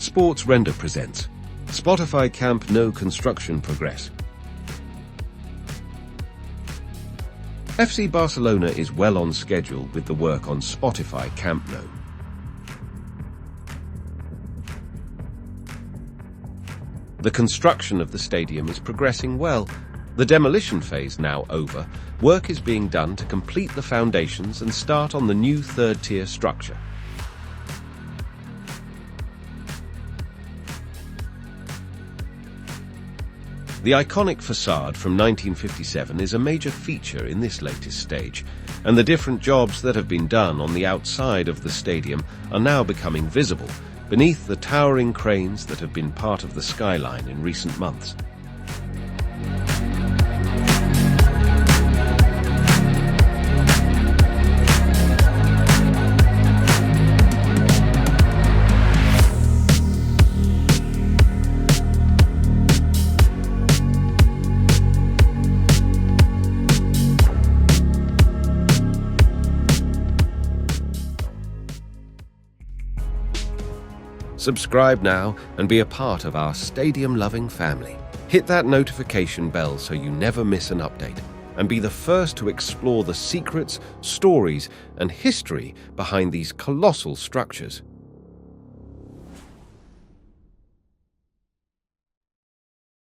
Sports Render presents Spotify Camp Nou construction progress. FC Barcelona is well on schedule with the work on Spotify Camp Nou. The construction of the stadium is progressing well. The demolition phase now over, work is being done to complete the foundations and start on the new third-tier structure. The iconic facade from 1957 is a major feature in this latest stage, and the different jobs that have been done on the outside of the stadium are now becoming visible beneath the towering cranes that have been part of the skyline in recent months. Subscribe now and be a part of our stadium-loving family. Hit that notification bell so you never miss an update, and be the first to explore the secrets, stories, and history behind these colossal structures.